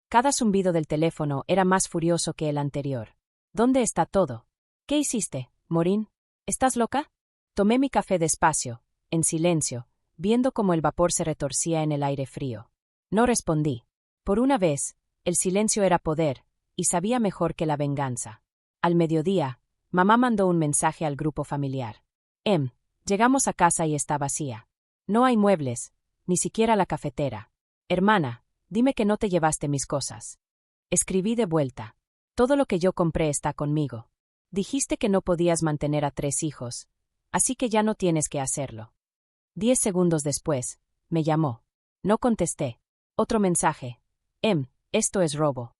Cada zumbido del teléfono era más furioso que el anterior. ¿Dónde está todo? ¿Qué hiciste, Maureen? ¿Estás loca? Tomé mi café despacio, en silencio, viendo cómo el vapor se retorcía en el aire frío. No respondí. Por una vez, el silencio era poder, y sabía mejor que la venganza. Al mediodía, mamá mandó un mensaje al grupo familiar. Llegamos a casa y está vacía. No hay muebles, ni siquiera la cafetera. Hermana, dime que no te llevaste mis cosas. Escribí de vuelta. Todo lo que yo compré está conmigo. Dijiste que no podías mantener a 3 hijos, así que ya no tienes que hacerlo. 10 segundos después, me llamó. No contesté. Otro mensaje. Esto es robo.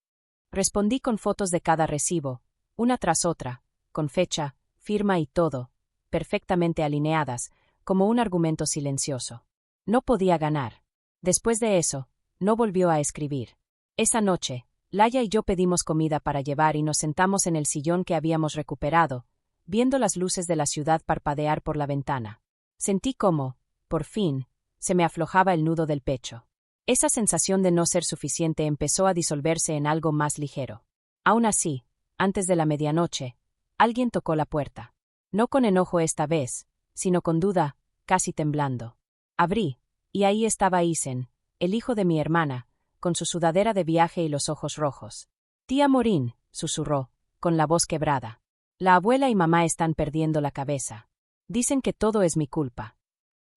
Respondí con fotos de cada recibo, una tras otra, con fecha, firma y todo, perfectamente alineadas, como un argumento silencioso. No podía ganar. Después de eso, no volvió a escribir. Esa noche, Laia y yo pedimos comida para llevar y nos sentamos en el sillón que habíamos recuperado, viendo las luces de la ciudad parpadear por la ventana. Sentí cómo, por fin, se me aflojaba el nudo del pecho. Esa sensación de no ser suficiente empezó a disolverse en algo más ligero. Aún así, antes de la medianoche, alguien tocó la puerta. No con enojo esta vez, sino con duda, casi temblando. Abrí, y ahí estaba Isen, el hijo de mi hermana, con su sudadera de viaje y los ojos rojos. «Tía Maureen», susurró, con la voz quebrada. «La abuela y mamá están perdiendo la cabeza. Dicen que todo es mi culpa».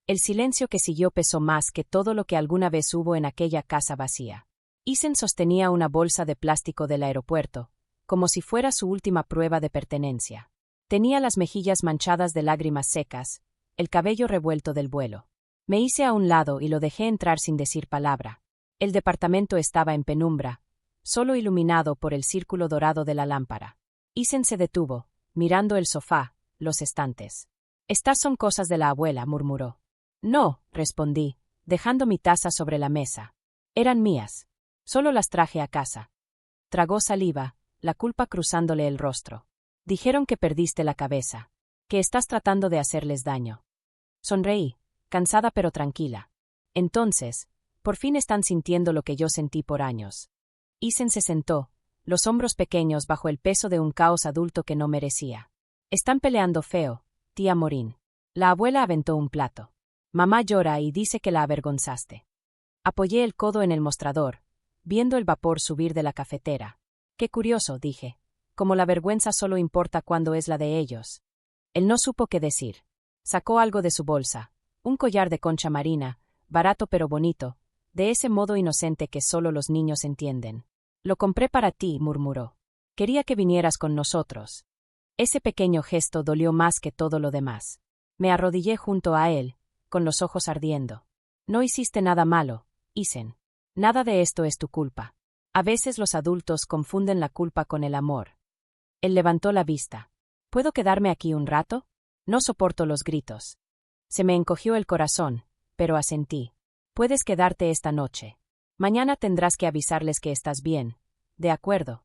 El silencio que siguió pesó más que todo lo que alguna vez hubo en aquella casa vacía. Isen sostenía una bolsa de plástico del aeropuerto, como si fuera su última prueba de pertenencia. Tenía las mejillas manchadas de lágrimas secas, el cabello revuelto del vuelo. Me hice a un lado y lo dejé entrar sin decir palabra. El departamento estaba en penumbra, solo iluminado por el círculo dorado de la lámpara. Isen se detuvo, mirando el sofá, los estantes. «Estas son cosas de la abuela», murmuró. «No», respondí, dejando mi taza sobre la mesa. «Eran mías. Solo las traje a casa». Tragó saliva, la culpa cruzándole el rostro. «Dijeron que perdiste la cabeza, que estás tratando de hacerles daño». Sonreí, cansada pero tranquila. Entonces, por fin están sintiendo lo que yo sentí por años. Isen se sentó, los hombros pequeños bajo el peso de un caos adulto que no merecía. «Están peleando feo, tía Maureen». La abuela aventó un plato. «Mamá llora y dice que la avergonzaste». Apoyé el codo en el mostrador, viendo el vapor subir de la cafetera. «Qué curioso», dije. «Como la vergüenza solo importa cuando es la de ellos». Él no supo qué decir. Sacó algo de su bolsa, un collar de concha marina, barato pero bonito, de ese modo inocente que solo los niños entienden. «Lo compré para ti», murmuró. «Quería que vinieras con nosotros». Ese pequeño gesto dolió más que todo lo demás. Me arrodillé junto a él, con los ojos ardiendo. «No hiciste nada malo, Isen. Nada de esto es tu culpa. A veces los adultos confunden la culpa con el amor». Él levantó la vista. «¿Puedo quedarme aquí un rato? No soporto los gritos». Se me encogió el corazón, pero asentí. «Puedes quedarte esta noche. Mañana tendrás que avisarles que estás bien. ¿De acuerdo?»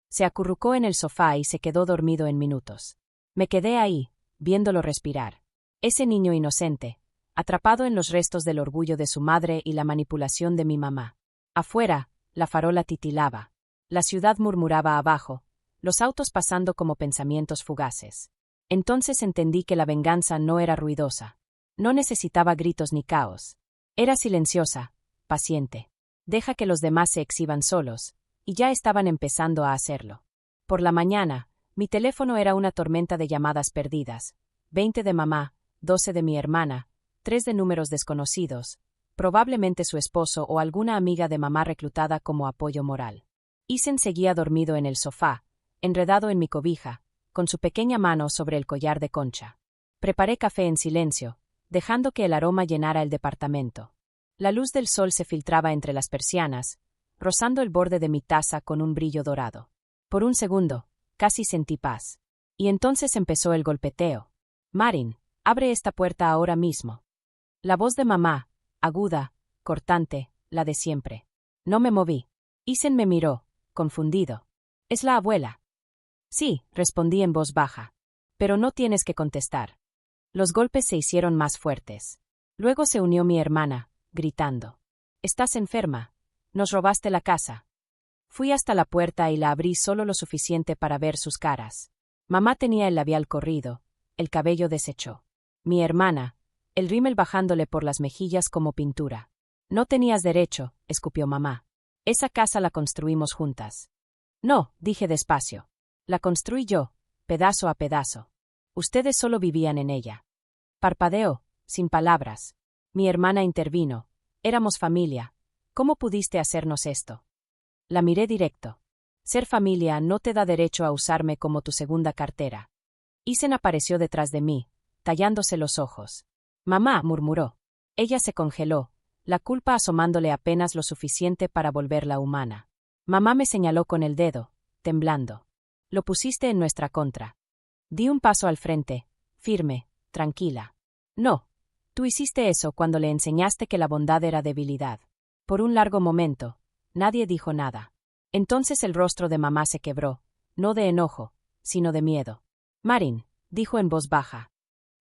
Se acurrucó en el sofá y se quedó dormido en minutos. Me quedé ahí, viéndolo respirar. Ese niño inocente, atrapado en los restos del orgullo de su madre y la manipulación de mi mamá. Afuera, la farola titilaba. La ciudad murmuraba abajo, los autos pasando como pensamientos fugaces. Entonces entendí que la venganza no era ruidosa. No necesitaba gritos ni caos. Era silenciosa, paciente. Deja que los demás se exhiban solos, y ya estaban empezando a hacerlo. Por la mañana, mi teléfono era una tormenta de llamadas perdidas. 20 de mamá, 12 de mi hermana, 3 de números desconocidos, probablemente su esposo o alguna amiga de mamá reclutada como apoyo moral. Isen seguía dormido en el sofá, enredado en mi cobija, con su pequeña mano sobre el collar de concha. Preparé café en silencio, dejando que el aroma llenara el departamento. La luz del sol se filtraba entre las persianas, rozando el borde de mi taza con un brillo dorado. Por un segundo, casi sentí paz. Y entonces empezó el golpeteo. «Maureen, abre esta puerta ahora mismo». La voz de mamá, aguda, cortante, la de siempre. No me moví. Isen me miró, confundido. «¿Es la abuela?» «Sí», respondí en voz baja. «Pero no tienes que contestar». Los golpes se hicieron más fuertes. Luego se unió mi hermana, gritando. «Estás enferma. Nos robaste la casa». Fui hasta la puerta y la abrí solo lo suficiente para ver sus caras. Mamá tenía el labial corrido, el cabello deshecho. Mi hermana, el rímel bajándole por las mejillas como pintura. No tenías derecho, escupió mamá. Esa casa la construimos juntas. No, dije despacio. La construí yo, pedazo a pedazo. Ustedes solo vivían en ella. Parpadeó, sin palabras. Mi hermana intervino. Éramos familia. ¿Cómo pudiste hacernos esto? La miré directo. Ser familia no te da derecho a usarme como tu segunda cartera. Isen apareció detrás de mí, tallándose los ojos. Mamá, murmuró. Ella se congeló, la culpa asomándole apenas lo suficiente para volverla humana. Mamá me señaló con el dedo, temblando. Lo pusiste en nuestra contra. Di un paso al frente, firme, tranquila. No, tú hiciste eso cuando le enseñaste que la bondad era debilidad. Por un largo momento, nadie dijo nada. Entonces el rostro de mamá se quebró, no de enojo, sino de miedo. Marin, dijo en voz baja.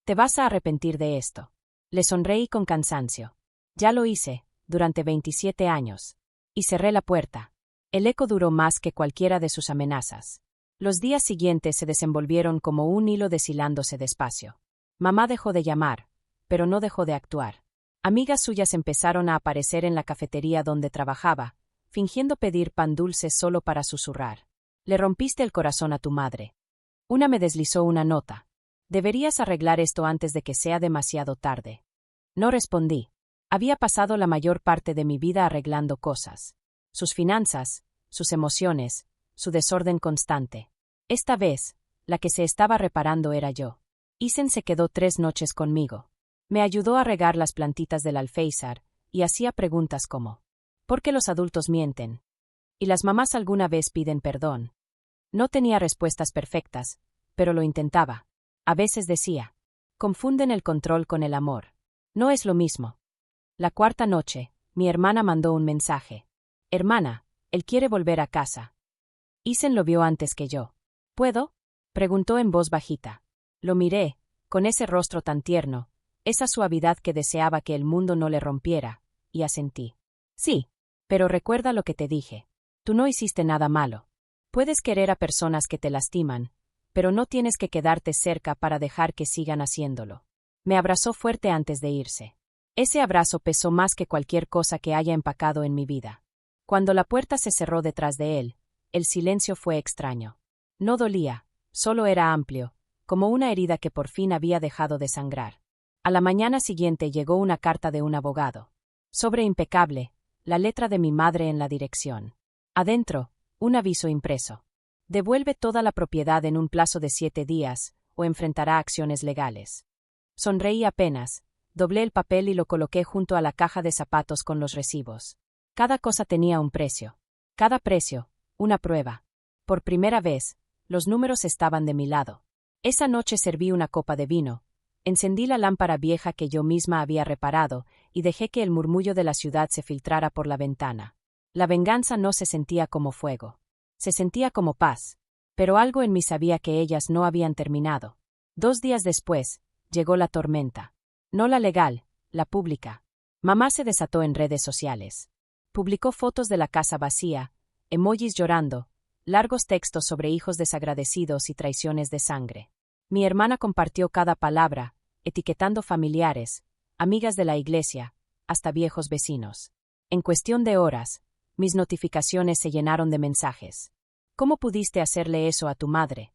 Te vas a arrepentir de esto. Le sonreí con cansancio. Ya lo hice, durante 27 años. Y cerré la puerta. El eco duró más que cualquiera de sus amenazas. Los días siguientes se desenvolvieron como un hilo deshilándose despacio. Mamá dejó de llamar, pero no dejó de actuar. Amigas suyas empezaron a aparecer en la cafetería donde trabajaba, fingiendo pedir pan dulce solo para susurrar. Le rompiste el corazón a tu madre. Una me deslizó una nota. Deberías arreglar esto antes de que sea demasiado tarde. No respondí. Había pasado la mayor parte de mi vida arreglando cosas. Sus finanzas, sus emociones, su desorden constante. Esta vez, la que se estaba reparando era yo. Isen se quedó 3 noches conmigo. Me ayudó a regar las plantitas del alféizar y hacía preguntas como: ¿por qué los adultos mienten? ¿Y las mamás alguna vez piden perdón? No tenía respuestas perfectas, pero lo intentaba. A veces decía: confunden el control con el amor. No es lo mismo. La 4ª noche, mi hermana mandó un mensaje. Hermana, él quiere volver a casa. Isen lo vio antes que yo. ¿Puedo? Preguntó en voz bajita. Lo miré, con ese rostro tan tierno, esa suavidad que deseaba que el mundo no le rompiera, y asentí. Sí, pero recuerda lo que te dije. Tú no hiciste nada malo. Puedes querer a personas que te lastiman, pero no tienes que quedarte cerca para dejar que sigan haciéndolo. Me abrazó fuerte antes de irse. Ese abrazo pesó más que cualquier cosa que haya empacado en mi vida. Cuando la puerta se cerró detrás de él, el silencio fue extraño. No dolía, solo era amplio, como una herida que por fin había dejado de sangrar. A la mañana siguiente llegó una carta de un abogado. Sobre impecable, la letra de mi madre en la dirección. Adentro, un aviso impreso. Devuelve toda la propiedad en un plazo de 7 días, o enfrentará acciones legales. Sonreí apenas, doblé el papel y lo coloqué junto a la caja de zapatos con los recibos. Cada cosa tenía un precio. Cada precio, una prueba. Por primera vez, los números estaban de mi lado. Esa noche serví una copa de vino, encendí la lámpara vieja que yo misma había reparado y dejé que el murmullo de la ciudad se filtrara por la ventana. La venganza no se sentía como fuego. Se sentía como paz. Pero algo en mí sabía que ellas no habían terminado. 2 días después, llegó la tormenta. No la legal, la pública. Mamá se desató en redes sociales. Publicó fotos de la casa vacía, emojis llorando, largos textos sobre hijos desagradecidos y traiciones de sangre. Mi hermana compartió cada palabra, etiquetando familiares, amigas de la iglesia, hasta viejos vecinos. En cuestión de horas, mis notificaciones se llenaron de mensajes. ¿Cómo pudiste hacerle eso a tu madre?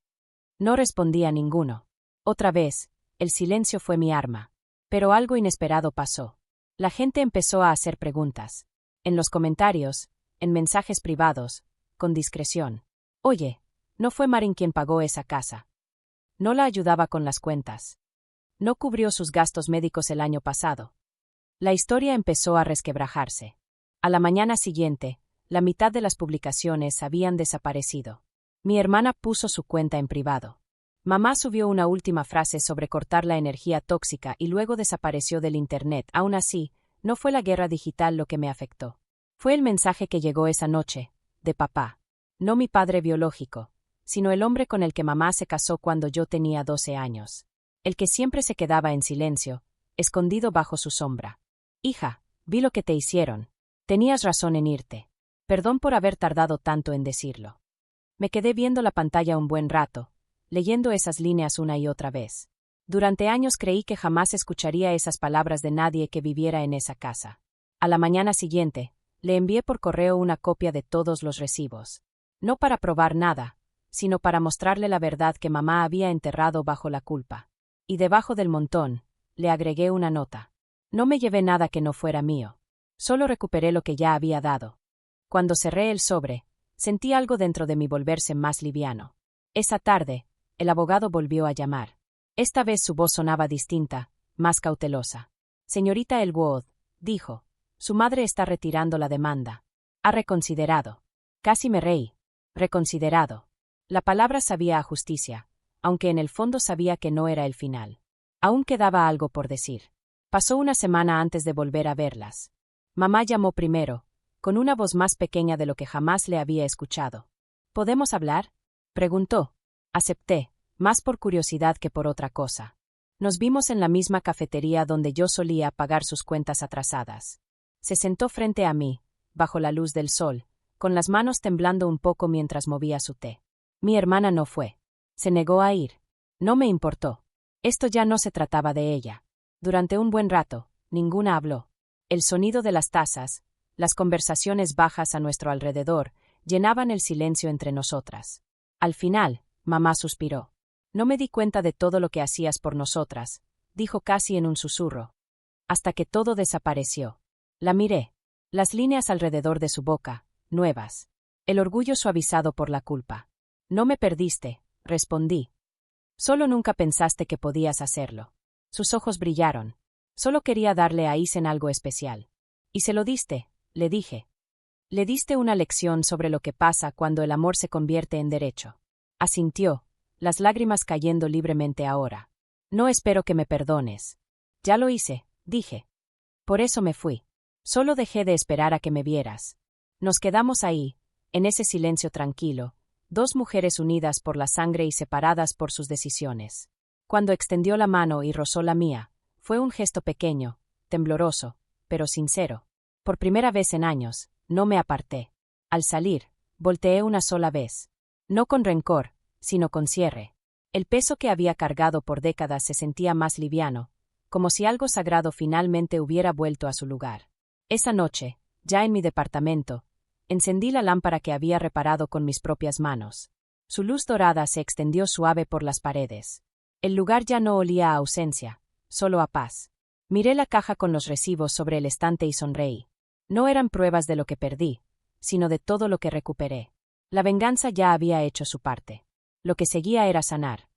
No respondí a ninguno. Otra vez, el silencio fue mi arma. Pero algo inesperado pasó. La gente empezó a hacer preguntas. En los comentarios, en mensajes privados, con discreción. Oye, ¿no fue Marin quien pagó esa casa? No la ayudaba con las cuentas. No cubrió sus gastos médicos el año pasado. La historia empezó a resquebrajarse. A la mañana siguiente, la mitad de las publicaciones habían desaparecido. Mi hermana puso su cuenta en privado. Mamá subió una última frase sobre cortar la energía tóxica y luego desapareció del Internet. Aún así, no fue la guerra digital lo que me afectó. Fue el mensaje que llegó esa noche, de papá. No mi padre biológico, sino el hombre con el que mamá se casó cuando yo tenía 12 años. El que siempre se quedaba en silencio, escondido bajo su sombra. Hija, vi lo que te hicieron. Tenías razón en irte. Perdón por haber tardado tanto en decirlo. Me quedé viendo la pantalla un buen rato, leyendo esas líneas una y otra vez. Durante años creí que jamás escucharía esas palabras de nadie que viviera en esa casa. A la mañana siguiente, le envié por correo una copia de todos los recibos. No para probar nada, sino para mostrarle la verdad que mamá había enterrado bajo la culpa. Y debajo del montón, le agregué una nota. No me llevé nada que no fuera mío. Solo recuperé lo que ya había dado. Cuando cerré el sobre, sentí algo dentro de mí volverse más liviano. Esa tarde, el abogado volvió a llamar. Esta vez su voz sonaba distinta, más cautelosa. Señorita Elwood, dijo, su madre está retirando la demanda. Ha reconsiderado. Casi me reí. Reconsiderado. La palabra sabía a justicia, aunque en el fondo sabía que no era el final. Aún quedaba algo por decir. Pasó una semana antes de volver a verlas. Mamá llamó primero, con una voz más pequeña de lo que jamás le había escuchado. ¿Podemos hablar?, preguntó. Acepté, más por curiosidad que por otra cosa. Nos vimos en la misma cafetería donde yo solía pagar sus cuentas atrasadas. Se sentó frente a mí, bajo la luz del sol, con las manos temblando un poco mientras movía su té. Mi hermana no fue. Se negó a ir. No me importó. Esto ya no se trataba de ella. Durante un buen rato, ninguna habló. El sonido de las tazas, las conversaciones bajas a nuestro alrededor, llenaban el silencio entre nosotras. Al final, mamá suspiró. No me di cuenta de todo lo que hacías por nosotras, dijo casi en un susurro. Hasta que todo desapareció. La miré. Las líneas alrededor de su boca, nuevas. El orgullo suavizado por la culpa. No me perdiste, respondí. Solo nunca pensaste que podías hacerlo. Sus ojos brillaron. Solo quería darle a Isen algo especial. Y se lo diste, le dije. Le diste una lección sobre lo que pasa cuando el amor se convierte en derecho. Asintió, las lágrimas cayendo libremente ahora. No espero que me perdones. Ya lo hice, dije. Por eso me fui. Solo dejé de esperar a que me vieras. Nos quedamos ahí, en ese silencio tranquilo, dos mujeres unidas por la sangre y separadas por sus decisiones. Cuando extendió la mano y rozó la mía, fue un gesto pequeño, tembloroso, pero sincero. Por primera vez en años, no me aparté. Al salir, volteé una sola vez. No con rencor, sino con cierre. El peso que había cargado por décadas se sentía más liviano, como si algo sagrado finalmente hubiera vuelto a su lugar. Esa noche, ya en mi departamento, encendí la lámpara que había reparado con mis propias manos. Su luz dorada se extendió suave por las paredes. El lugar ya no olía a ausencia, solo a paz. Miré la caja con los recibos sobre el estante y sonreí. No eran pruebas de lo que perdí, sino de todo lo que recuperé. La venganza ya había hecho su parte. Lo que seguía era sanar.